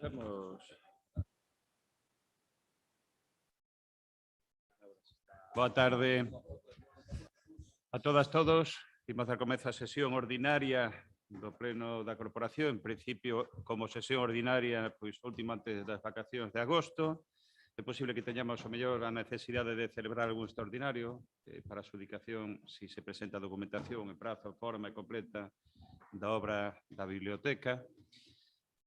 Comezamos. Boa tarde a todas, todos. Imos a comeza a sesión ordinaria do Pleno da Corporación. En principio, como sesión ordinaria, pois último antes das vacacións de agosto. É posible que teñamos o mellor a necesidade de celebrar algún extraordinario para a adjudicación, si se presenta documentación en prazo, forma e completa da obra da biblioteca.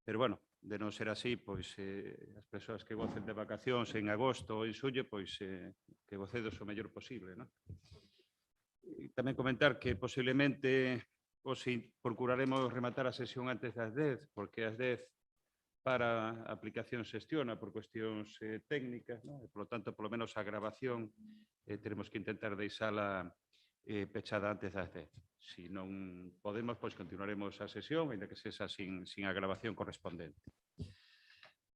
Pero, bueno, de non ser así, pois as persoas que gocen de vacacións en agosto ou en xullo, pois que gocedos o mellor posible, non? E tamén comentar que posiblemente procuraremos rematar a sesión antes das 10, porque ás 10 para a aplicación xestiona por cuestións técnicas, non? E, por lo tanto, polo menos a grabación teremos que intentar deixala pechada antes das 10. Se non podemos, pois continuaremos a sesión, ainda que sexa sin a grabación correspondente.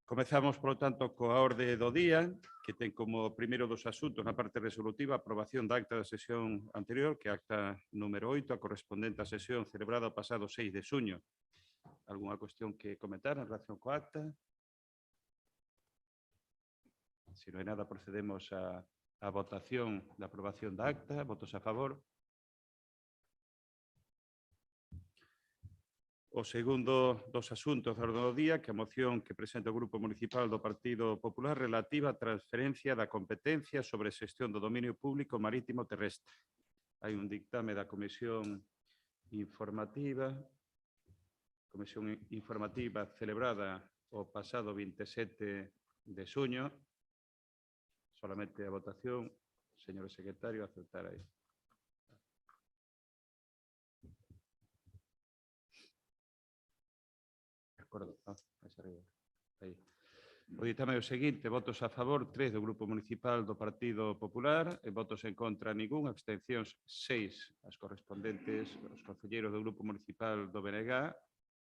Comezamos, por lo tanto, coa orde do día, que ten como primeiro dos asuntos na parte resolutiva a aprobación da acta da sesión anterior, que é a acta número 8, a correspondente á sesión celebrada o pasado 6 de xuño. Alguna cuestión que comentar en relación coa acta? Se non hai nada, procedemos a votación da aprobación da acta. Votos a favor. O segundo dos asuntos da orde do día, que a moción que presenta o Grupo Municipal do Partido Popular relativa á transferencia da competencia sobre a xestión do dominio público marítimo terrestre. Hai un dictame da Comisión Informativa celebrada o pasado 27 de xuño. Solamente a votación, señor secretario, aceptar aí. O ditame o seguinte: votos a favor 3 do Grupo Municipal do Partido Popular, e votos en contra ningún, abstencións 6, as correspondentes aos concelleiros do Grupo Municipal do BNG,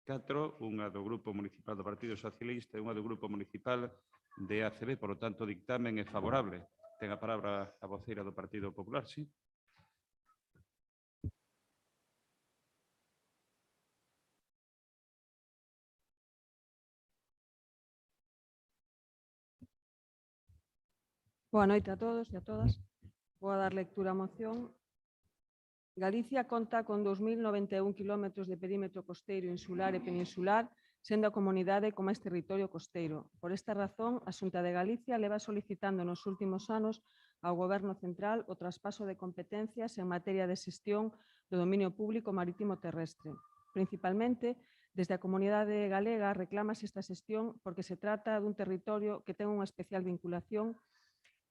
4, unha do Grupo Municipal do Partido Socialista e unha do Grupo Municipal de ACB. Por lo tanto, o dictamen é favorable. Ten a palabra a voceira do Partido Popular, sí? Boa noite a todos e a todas. Vou dar lectura á moción. Galicia conta con 2.091 kilómetros de perímetro costeiro insular e peninsular, sendo a comunidade con máis territorio costeiro. Por esta razón, a Xunta de Galicia leva solicitando nos últimos anos ao Goberno Central o traspaso de competencias en materia de xestión do dominio público marítimo terrestre. Principalmente, desde a comunidade galega reclámase esta xestión porque se trata dun territorio que ten unha especial vinculación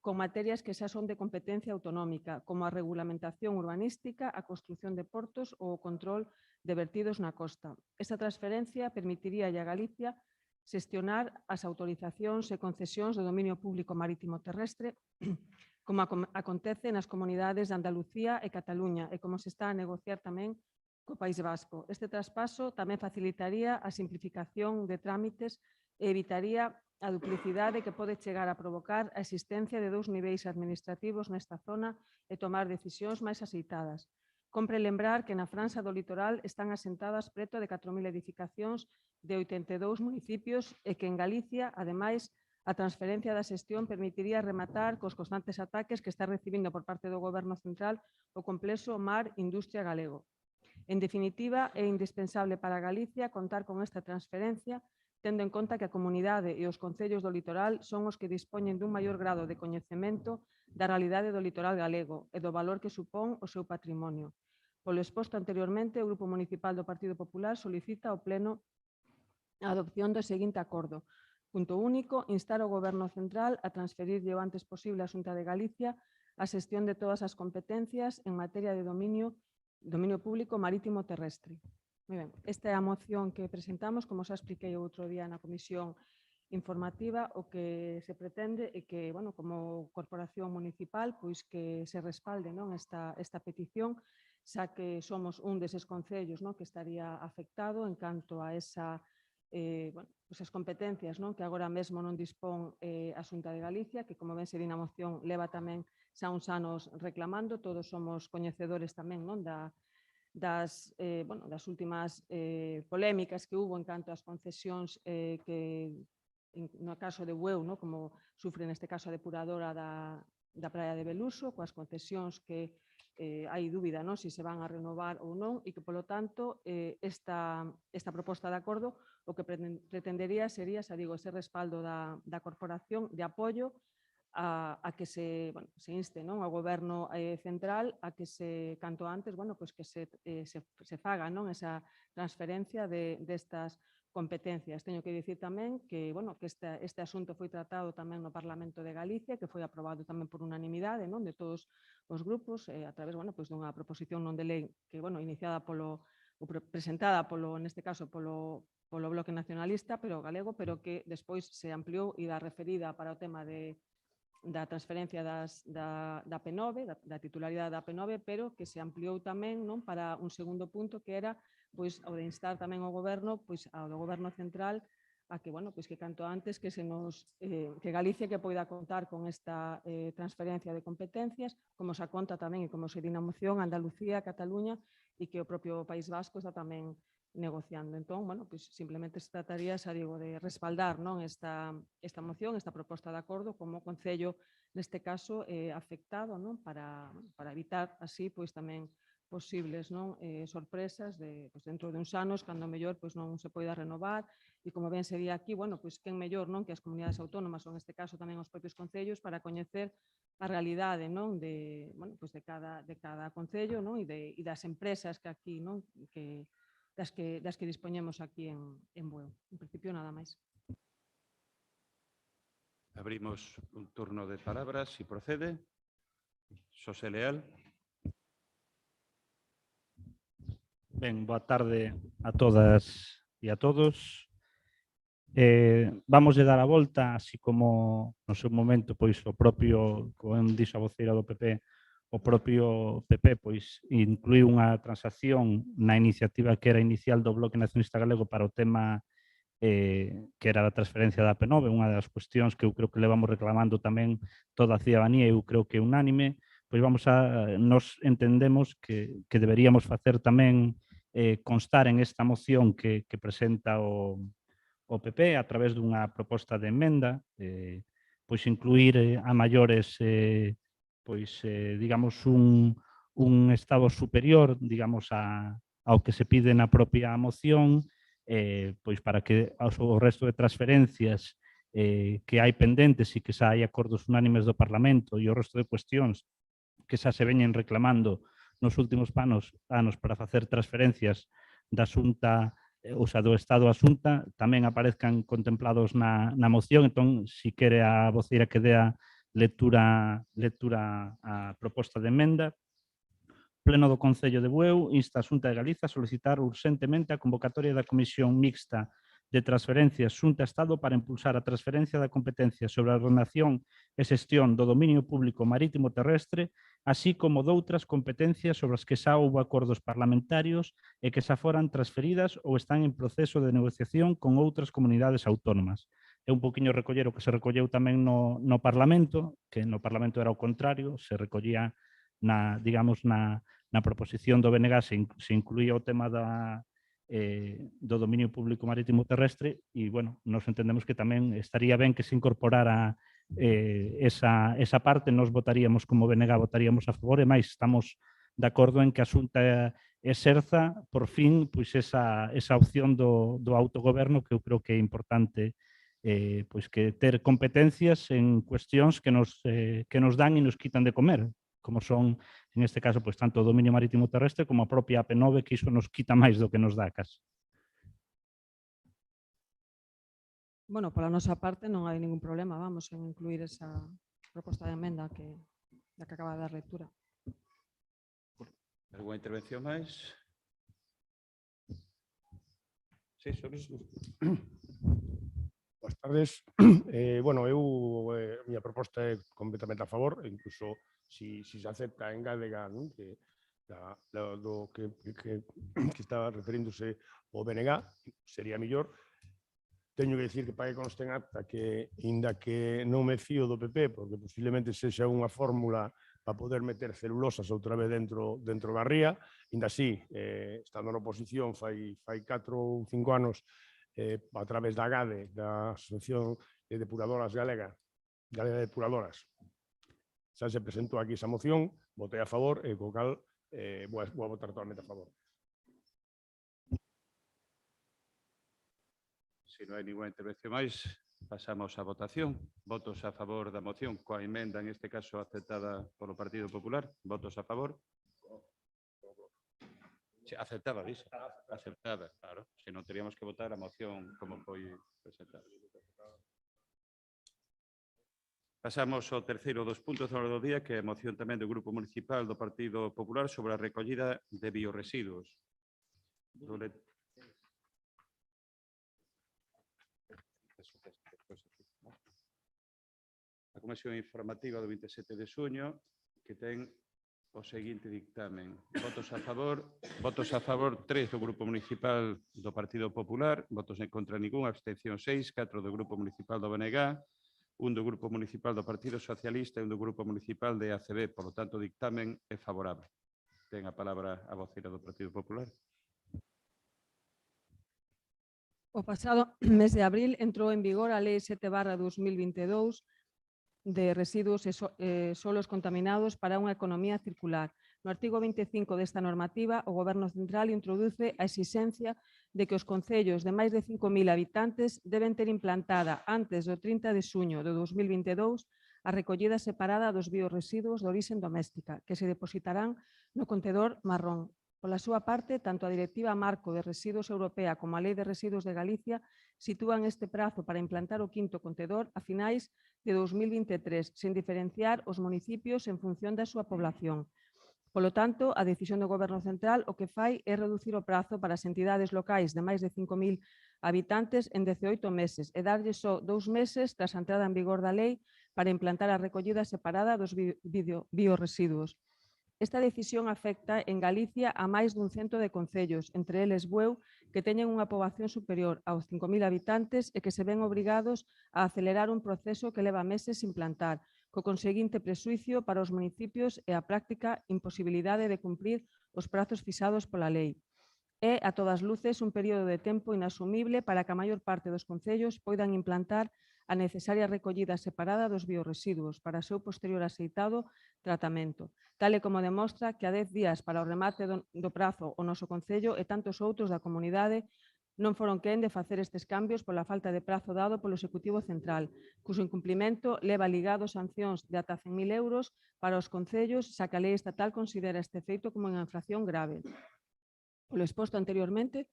con materias que xa son de competencia autonómica, como a regulamentación urbanística, a construción de portos ou o control de vertidos na costa. Esta transferencia permitiría a Galicia xestionar as autorizacións e concesións do dominio público marítimo terrestre, como acontece nas comunidades de Andalucía e Cataluña, e como se está a negociar tamén co País Vasco. Este traspaso tamén facilitaría a simplificación de trámites e evitaría a duplicidade que pode chegar a provocar a existencia de dous niveis administrativos nesta zona e tomar decisións máis axeitadas. Compre lembrar que na franxa do litoral están asentadas preto de 4.000 edificacións de 82 municipios e que en Galicia, ademais, a transferencia da xestión permitiría rematar cos constantes ataques que está recibindo por parte do Goberno Central o complexo Mar Industria galego. En definitiva, é indispensable para Galicia contar con esta transferencia, tendo en conta que a comunidade e os concellos do litoral son os que dispoñen dun maior grado de coñecemento da realidade do litoral galego e do valor que supón o seu patrimonio. Polo exposto anteriormente, o Grupo Municipal do Partido Popular solicita ao Pleno a adopción do seguinte acordo. Punto único, instar ao Goberno Central a transferirlle o antes posible á Xunta de Galicia a xestión de todas as competencias en materia de dominio público marítimo terrestre. Moi ben, esta é a moción que presentamos, como xa expliquei outro día na comisión informativa. O que se pretende é que, bueno, como corporación municipal, pois que se respalde, non, esta petición, xa que somos un deses concellos, non, que estaría afectado en canto a esa esas competencias, non, que agora mesmo non dispón a Xunta de Galicia, que, como ben se di na moción, leva tamén xa uns anos reclamando. Todos somos coñecedores tamén, non, das últimas polémicas que hubo en canto ás concesións que no caso de Bueu, no, como sufre neste caso a depuradora da Praia de Beluso, coas concesións que hai dúbida, non, se se van a renovar ou non, e que, polo tanto, esta proposta de acordo o que pretendería sería, xa digo, ese respaldo da corporación de apoio a que se inste, non, ao goberno central a que se, canto antes, pois que se faga, non, esa transferencia destas competencias. Teño que dicir tamén que, que este asunto foi tratado tamén no Parlamento de Galicia, que foi aprobado tamén por unanimidade, non, de todos os grupos, a través, pois dunha proposición non de lei que, iniciada presentada neste caso, polo Bloque Nacionalista, pero galego, pero que despois se ampliou e da referida para o tema da transferencia da P9, da titularidade da P9, pero que se ampliou tamén, non, para un segundo punto que era pois o de instar tamén ao goberno, pois ao do goberno central a que, pois que canto antes que que Galicia que poida contar con esta transferencia de competencias, como se conta tamén e como se di na moción Andalucía, Cataluña e que o propio País Vasco está tamén negociando. Entón, pois simplemente se trataría, xa digo, de respaldar, non, esta moción, esta proposta de acordo como concello, neste caso, afectado, non, para evitar así, pois tamén posibles, non, sorpresas pois dentro de uns anos, cando mellor pois non se poida renovar, e como ben se di aquí, pois quen mellor, non, que as comunidades autónomas, ou neste caso tamén os propios concellos, para coñecer a realidade, non, pois de cada concello, non, e das empresas que aquí, non, das que dispoñemos aquí en Bueu. En principio, nada máis. Abrimos un turno de palabras, si procede. Xosé Leal. Ben, boa tarde a todas e a todos. Vamos a dar a volta, así como no seu momento, pois o propio, como dixo a voceira do PP, o propio PP pois incluiu unha transacción na iniciativa que era inicial do Bloque Nacionalista Galego para o tema que era a transferencia da P9, unha das cuestións que eu creo que levamos reclamando tamén toda a cidadanía, eu creo que unánime, pois nos entendemos que deberíamos facer tamén constar en esta moción que presenta o PP a través dunha proposta de emenda, pois incluir a maiores, digamos, un estado superior, digamos, ao que se pide na propia moción, pois para que o resto de transferencias que hai pendentes e que xa hai acordos unánimes do Parlamento e o resto de cuestións que xa se veñen reclamando nos últimos anos para facer transferencias da Xunta, ou xa do Estado a Xunta, tamén aparezcan contemplados na moción. Entón, si quere a voceira que dea lectura a proposta de emenda. Pleno do Concello de Bueu insta a Xunta de Galiza a solicitar urxentemente a convocatoria da Comisión Mixta de Transferencias Xunta-Estado para impulsar a transferencia da competencia sobre a ordenación e xestión do dominio público marítimo terrestre, así como doutras competencias sobre as que xa houbo acordos parlamentarios e que xa foran transferidas ou están en proceso de negociación con outras comunidades autónomas. É un poquinho recoller o que se recolleu tamén no Parlamento, que no Parlamento era o contrario, se recollía digamos, na proposición do BNG se incluía o tema do dominio público marítimo terrestre e, nos entendemos que tamén estaría ben que se incorporara esa parte. Nos votaríamos como BNG, votaríamos a favor, e máis estamos de acordo en que a Xunta exerza, por fin, pois esa opción do autogoberno, que eu creo que é importante, pois que ter competencias en cuestións que nos dan e nos quitan de comer, como son, en este caso, pois tanto o dominio marítimo terrestre como a propia AP9, que iso nos quita máis do que nos dá casi. Pola nosa parte non hai ningún problema, vamos, en incluir esa proposta de emenda que acaba de dar lectura. Alguna intervención máis? Sí, sobre iso. Boas tardes. Eu, a miña proposta é completamente a favor, incluso si se acepta en Gádega, non? Que estaba referíndose ao BNG, sería mellor. Teño que dicir que para que conste en acta que, inda que non me fío do PP, porque posiblemente sexa unha fórmula para poder meter celulosas outra vez dentro da ría, inda así, estando na oposición fai 4 ou 5 anos, a través da AGADE, da Asociación de Depuradoras Galega de Depuradoras. Xa se presentou aquí esa moción, votei a favor e co cal vou votar totalmente a favor. Se non hai ninguna intervención máis, pasamos á votación. Votos a favor da moción coa emenda, en este caso, aceptada polo Partido Popular. Votos a favor. Sí, aceptada, dice. Aceptada, claro. Se non teríamos que votar a moción como foi presentada. Pasamos ao terceiro dos puntos da orde do día, que é a moción tamén do Grupo Municipal do Partido Popular sobre a recollida de biorresiduos. A Comisión Informativa do 27 de xuño, que ten o seguinte dictamen. Votos a favor 3 do Grupo Municipal do Partido Popular, votos en contra ningún, abstención 6, 4 do Grupo Municipal do BNG, un do Grupo Municipal do Partido Socialista e un do Grupo Municipal de ACB. Por lo tanto, o dictamen é favorable. Ten a palabra a voceira do Partido Popular. O pasado mes de abril entrou en vigor a Lei 7/2022 de residuos e solos contaminados para unha economía circular. No artigo 25 desta normativa, o Goberno Central introduce a exixencia de que os concellos de máis de 5.000 habitantes deben ter implantada antes do 30 de xuño de 2022 a recollida separada dos biorresiduos de orixen doméstica, que se depositarán no contedor marrón. Pola súa parte, tanto a Directiva Marco de Residuos Europea como a Lei de Residuos de Galicia sitúan este prazo para implantar o quinto contedor a finais de 2023, sen diferenciar os municipios en función da súa población. Polo tanto, a decisión do Goberno Central o que fai é reducir o prazo para as entidades locais de máis de 5.000 habitantes en 18 meses e darlle só 2 meses tras a entrada en vigor da lei para implantar a recollida separada dos biorresiduos. Esta decisión afecta en Galicia a máis dun cento de concellos, entre eles Bueu, que teñen unha poboación superior aos 5.000 habitantes e que se ven obrigados a acelerar un proceso que leva meses sin implantar, co conseguinte presuicio para os municipios e a práctica imposibilidade de cumprir os prazos fixados pola lei. É, a todas luces, un período de tempo inasumible para que a maior parte dos concellos poidan implantar a necesaria recollida separada dos biorresiduos para o seu posterior aceitado tratamento, tal e como demostra que a 10 días para o remate do prazo o noso concello e tantos outros da comunidade non foron quen de facer estes cambios pola falta de prazo dado polo Executivo Central, cuxo incumplimento leva ligado sancións de ata 100.000 euros para os concellos, xa que a lei estatal considera este feito como unha infracción grave. Polo exposto anteriormente,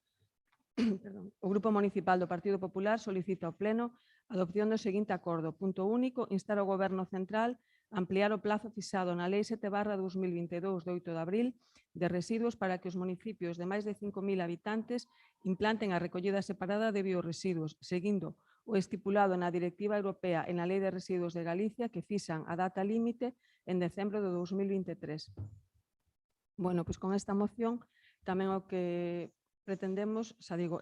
o Grupo Municipal do Partido Popular solicita ao Pleno a adopción do seguinte acordo. Punto único, instar ao Goberno Central a ampliar o plazo fixado na Lei 7/2022 de 8 de abril de residuos para que os municipios de máis de 5.000 habitantes implanten a recollida separada de biorresiduos, seguindo o estipulado na Directiva Europea e na Lei de Residuos de Galicia que fixan a data límite en decembro de 2023. Bueno, pois con esta moción tamén o que pretendemos, xa digo,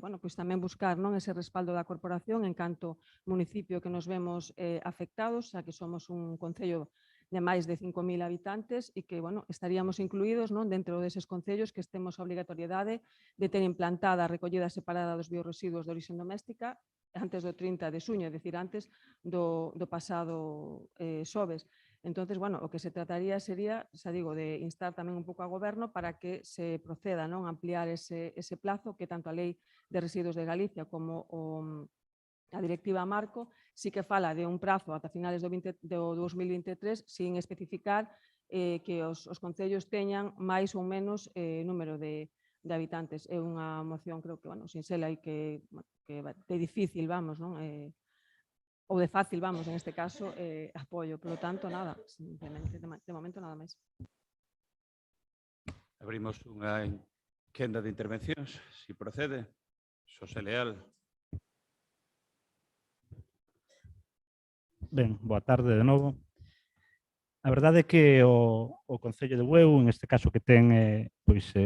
bueno, pois tamén buscar non ese respaldo da corporación en canto municipio que nos vemos afectados, xa que somos un concello de máis de 5.000 habitantes e que, bueno, estaríamos incluídos non dentro deses concellos que estemos a obrigatoriedade de ter implantada a recollida separada dos biorresiduos de orixe doméstica antes do 30 de xuño, é dicir, antes do pasado xoves. Entonces, bueno, o que se trataría sería, xa digo, de instar tamén un pouco ao Goberno para que se proceda non a ampliar ese plazo que tanto a Lei de Residuos de Galicia como a Directiva Marco sí que fala de un prazo ata finales do 2023 sin especificar que os concellos teñan máis ou menos número de habitantes. É unha moción, creo que, bueno, sinxela e que é difícil, vamos, non? Ou de fácil, vamos, en este caso, apoio. Por lo tanto, nada, simplemente, de momento, nada máis. Abrimos unha quenda de intervencións, si procede. Xosé Leal. Ben, boa tarde de novo. A verdade é que o Concello de Bueu, en este caso que ten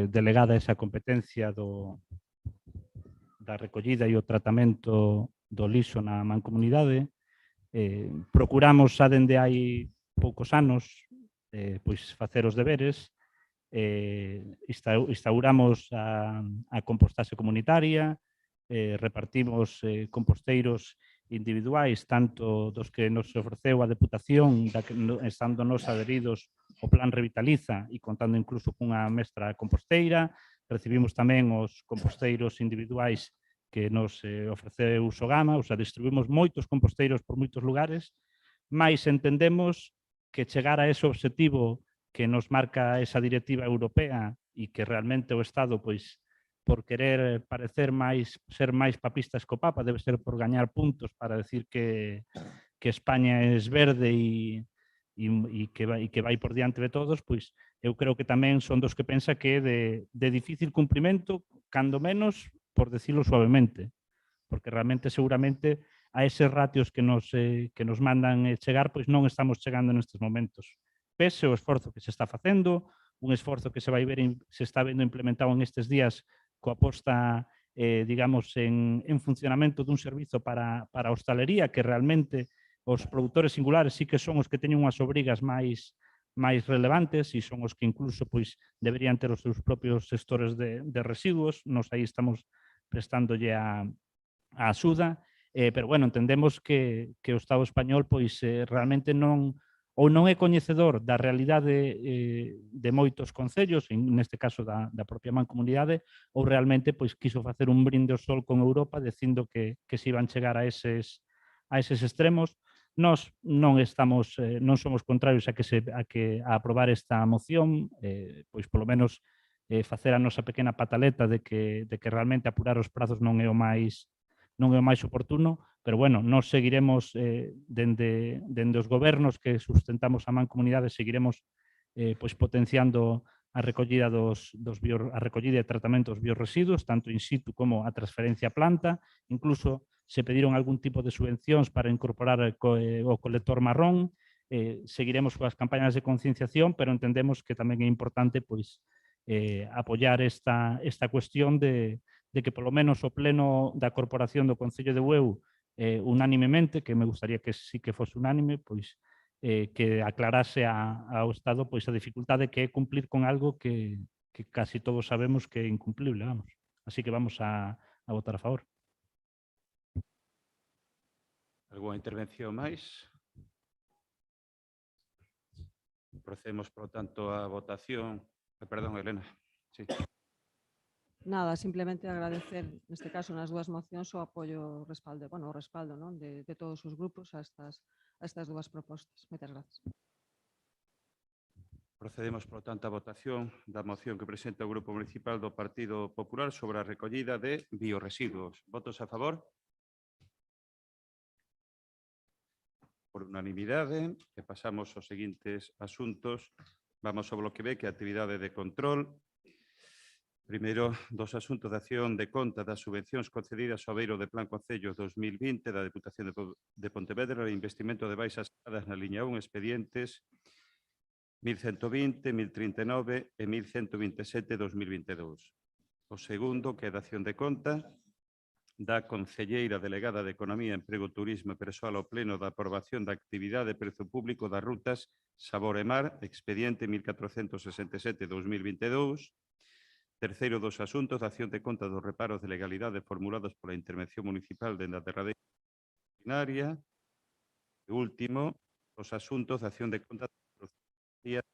delegada esa competencia da recollida e o tratamento do lixo na mancomunidade, procuramos xa dende hai poucos anos facer os deberes, instauramos a compostaxe comunitaria, repartimos composteiros individuais, tanto dos que nos ofreceu a Deputación, estando nos adheridos ao Plan Revitaliza e contando incluso cunha mestra composteira. Recibimos tamén os composteiros individuais que nos ofreceu Sogama, o sea, distribuímos moitos composteiros por moitos lugares, mais entendemos que chegar a ese objetivo que nos marca esa directiva europea e que realmente o Estado, pois, por querer ser máis papistas co Papa, debe ser por gañar puntos para decir que España é verde e que vai por diante de todos, pois eu creo que tamén son dos que pensa que é de difícil cumprimento, cando menos, por decirlo suavemente, porque realmente seguramente a eses ratios que nos mandan chegar, pois non estamos chegando nestes momentos. Pese o esforzo que se está facendo, un esforzo que se está vendo implementado en estes días coa posta, digamos, en funcionamento dun servizo para a hostalería, que realmente os produtores singulares sí que son os que teñen unhas obrigas máis relevantes e son os que incluso pois deberían ter os seus propios xestores de residuos. Nos aí estamos prestándolle a axuda, pero bueno, entendemos que o Estado español pois realmente non é coñecedor da realidade de moitos concellos, neste caso da propia mancomunidade, ou realmente pois quiso facer un brinde ao sol con Europa dicindo que se iban chegar a eses extremos. Nós non somos contrarios a aprobar esta moción, pois polo menos facer a nosa pequena pataleta de que realmente apurar os prazos non é o máis oportuno, pero bueno, nos seguiremos dende os gobernos que sustentamos a mancomunidade, seguiremos pois potenciando a recollida a recollida e tratamento dos biorresiduos, tanto in situ como a transferencia a planta. Incluso se pediron algún tipo de subvencións para incorporar o colector marrón. Seguiremos coas campañas de concienciación, pero entendemos que tamén é importante pois apoiar esta cuestión de que polo menos o pleno da Corporación do Concello de Bueu unánimemente, que me gustaría que sí que fose unánime, pois que aclarase ao Estado pois a dificultade que é cumplir con algo que casi todos sabemos que é incumplible, vamos. Así que vamos a votar a favor. Alguna intervención máis? Procedemos, por lo tanto, a votación. Perdón, Elena. Sí. Nada, simplemente agradecer, neste caso, nas dúas mocións, o apoio, o respaldo non? De todos os grupos a estas dúas propostas. Moitas gracias. Procedemos, por lo tanto, a votación da moción que presenta o Grupo Municipal do Partido Popular sobre a recollida de biorresiduos. Votos a favor? Por unanimidade, e pasamos aos seguintes asuntos. Vamos ao bloque B, que é a actividade de control. Primeiro, dos asuntos de acción de conta das subvencións concedidas ao Beiro de Plan Concello 2020 da Deputación de Pontevedra e investimento de baixas dadas na liña 1, expedientes 1120, 1039 e 1127-2022. O segundo, que é da acción de conta da concelleira delegada de Economía, Emprego, Turismo e Persoal ao pleno da aprobación da actividade de prezo público das rutas Sabor e Mar, expediente 1467-2022. Terceiro dos asuntos da acción de conta dos reparos de legalidade formulados pola intervención municipal dende a derradeira ordinaria. E último, os asuntos da acción de conta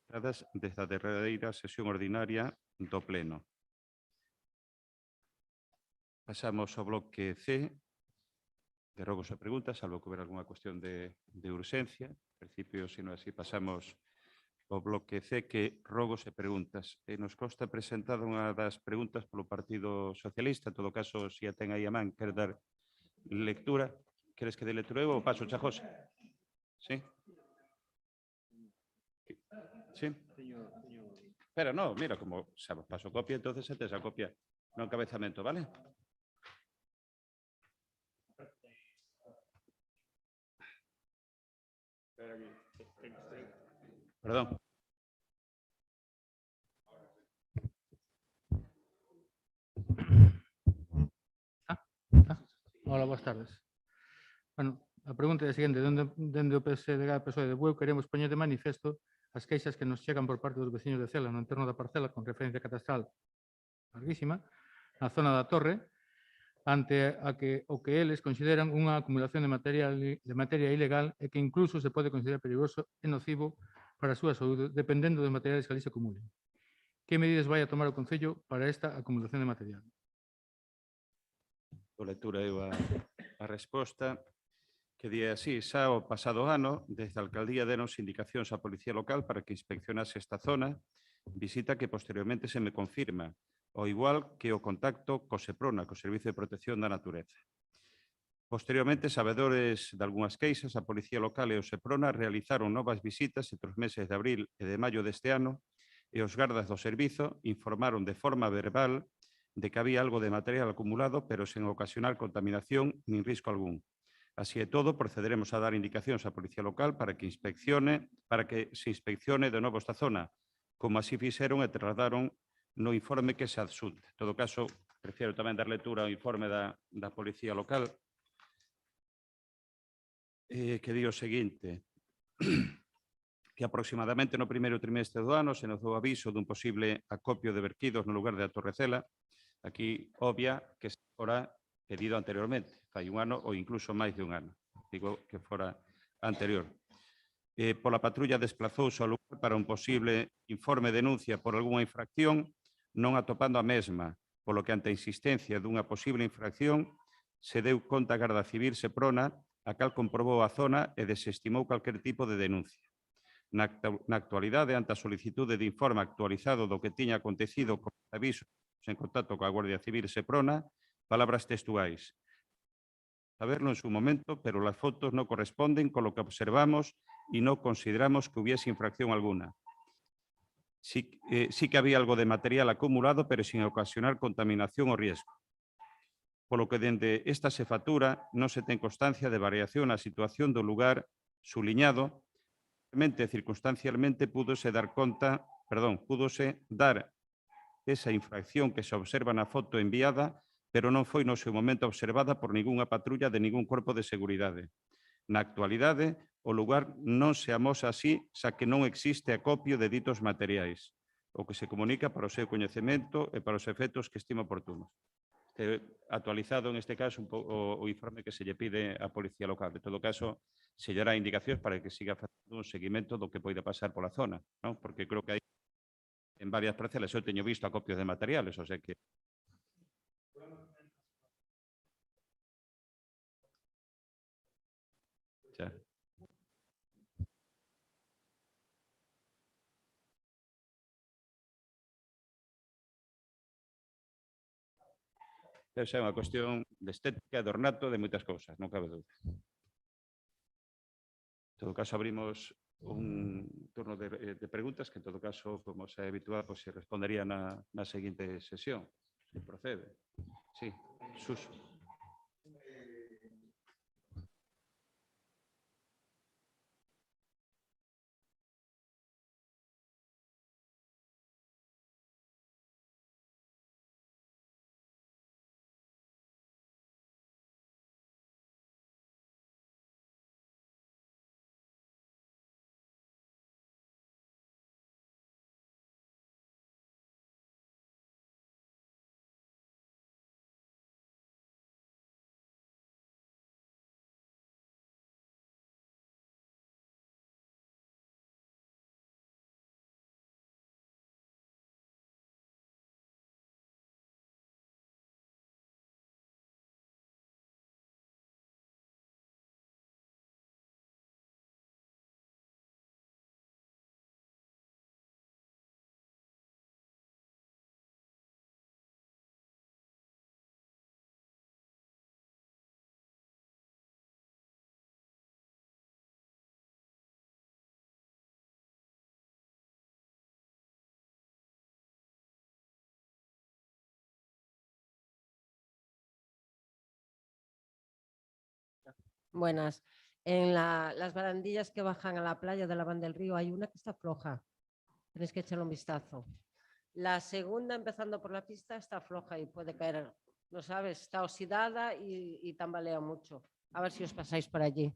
das desde a derradeira sesión ordinaria do Pleno. Pasamos ao bloque C, de rogos e preguntas, salvo que houber algunha cuestión de urxencia. En principio, se non así, pasamos o bloque C, que rogos e preguntas. Nos consta presentada unha das preguntas polo Partido Socialista. En todo caso, se a ten aí a man, quer dar lectura. Queres que dé lectura ou paso, Chajos? Sí? Sí? Pero no, mira, como paso copia, entonces se tes a copia no encabezamento, ¿vale? Perdón. Hola, boas tardes. Bueno, a pregunta é a seguinte: dende o PSDG PSOE de Bueu queremos poñer de manifesto as queixas que nos chegan por parte dos veciños de Cela no entorno da parcela con referencia catastral larguísima, na zona da Torre, ante o que eles consideran unha acumulación de materia ilegal e que incluso se pode considerar perigoso e nocivo para a súa saúde, dependendo dos materiales que ali se acumulen. Que medidas vai a tomar o Concello para esta acumulación de material? Vou lectura eu a resposta, que di así: xa o pasado ano, desde a Alcaldía denos indicacións á Policía Local para que inspeccionase esta zona, visita que posteriormente se me confirma, ao igual que o contacto co SEPRONA, co Servicio de Protección da Natureza. Posteriormente, sabedores de algunhas queixas, a Policía Local e o SEPRONA realizaron novas visitas entre os meses de abril e de maio deste ano e os gardas do servizo informaron de forma verbal de que había algo de material acumulado, pero sen ocasionar contaminación nin risco algún. Así e todo, procederemos a dar indicacións á Policía Local para que se inspeccione de novo esta zona, como así fixeron e trasladaron no informe que se adxunta. En todo caso, prefiero tamén dar lectura ao informe da Policía Local, que di o seguinte: que aproximadamente no primeiro trimestre do ano se nos dou aviso dun posible acopio de vertidos no lugar de a Torrecela. Aquí obvia que se fora pedido anteriormente, fai un ano ou incluso máis de un ano. Digo que fora anterior. Pola patrulla desplazouse ao lugar para un posible informe de denuncia por algunha infracción, non atopando a mesma, polo que ante a insistencia dunha posible infracción se deu conta a Garda Civil Seprona, a cal comprobou a zona e desestimou calquer tipo de denuncia. Na actualidade, ante a solicitude de informe actualizado do que tiña acontecido con aviso en contacto coa Guardia Civil Seprona, palabras textuais: saberlo en su momento, pero las fotos no corresponden con lo que observamos y no consideramos que hubiese infracción alguna. Sí que había algo de material acumulado, pero sin ocasionar contaminación o riesgo. Por lo que dende esta xefatura non se ten constancia de variación na situación do lugar suliñado, circunstancialmente púdose dar esa infracción que se observa na foto enviada, pero non foi no seu momento observada por ningunha patrulla de ningún corpo de seguridade. Na actualidade, o lugar non se amosa así, xa que non existe acopio de ditos materiais, o que se comunica para o seu coñecemento e para os efectos que estima oportunos. Actualizado, en este caso, o informe que se lle pide á Policía Local. En todo caso, se lle dará indicacións para que siga facendo un seguimento do que poida pasar pola zona, non? Porque creo que hai en varias parcelas eu teño visto acopios de materiales, o sea que xa. Esa é unha cuestión de estética, de ornato, de moitas cousas, non cabe dúbida. En todo caso, abrimos un turno de preguntas que, en todo caso, como xa é habitual, pues, se respondería na seguinte sesión. Se procede. Sí, Suso. Buenas. En las barandillas que bajan a la playa de la Banda del Río hay una que está floja. Tenéis que echarle un vistazo. La segunda, empezando por la pista, está floja y puede caer, lo sabes, está oxidada y tambalea mucho. A ver si os pasáis por allí.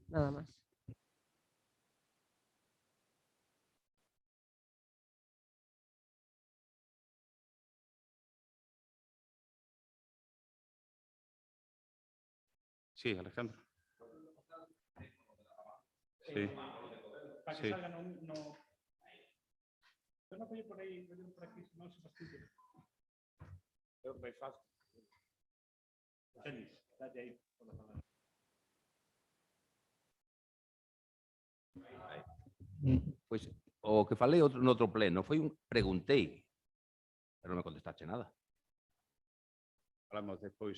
Nada más. Sí, Alejandro. Sí. Para Sí. que salga no... Yo no voy por ahí, yo por aquí, no se fastidia. Tenis, date ahí. Pois o que falei no outro pleno foi preguntei, pero non me contestaste nada. Falamos despois.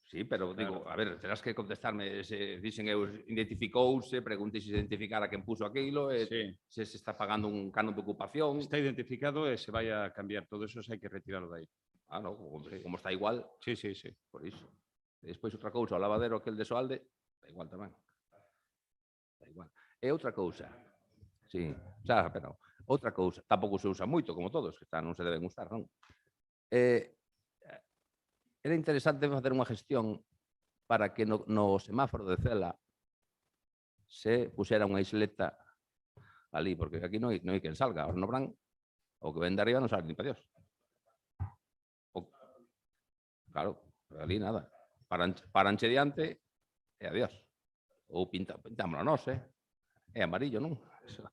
Sí, pero digo, a ver, terás que contestarme se dixen eu identificouse, preguntei se se identificara quen puso aquilo, Sí. se se está pagando un canon de ocupación. Está identificado e se vai a cambiar todo eso, hai que retirarlo de aí. Ah, no, como está igual, Sí, sí, sí. por iso. E despois outra cousa, o lavadero aquel de Soalde, da igual tamén. Da igual. E outra cousa, sí, xa, pero outra cousa, tampouco se usa moito, como todos, que non se deben usar, non? Era interesante facer unha gestión para que no semáforo de Cela se puxera unha isleta ali, porque aquí non hai quen salga. Ahora no Brán, o que ven de arriba non sale ni para Dios. Claro, ali nada. Paranche diante e adiós. Ou pintámoslo nós, é amarillo, non? Eso.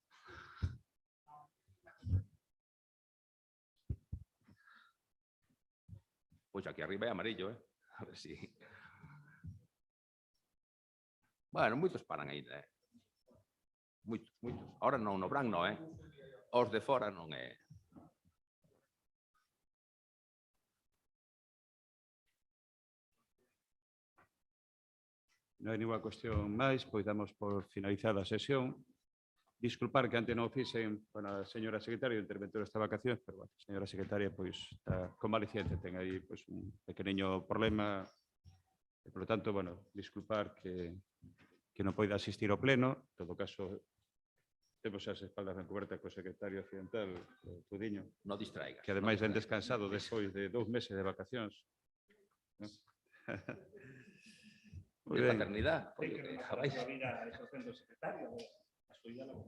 Pois aquí arriba é amarillo, a ver si... Bueno, moitos paran aí, Moitos. Ahora non, no Brán non, Os de fora non é... Non hai ninguna cuestión máis, pois damos por finalizada a sesión. Disculpar que antes non o fixen, bueno, a señora secretaria, o interventor esta vacacións, pero, bueno, a señora secretaria, pois, está convaleciente, ten aí, pois, un pequeniño problema, e, por lo tanto, bueno, disculpar que non poida asistir ao pleno. En todo caso, temos as espaldas ben cobertas co secretario accidental, o Tudiño, Non distraigas. que ademais ven descansado despois de 2 meses de vacacións. Moi De ben. paternidade. Hay Coño, que que vais. rematar a vida a esos centros secretarios. A suya la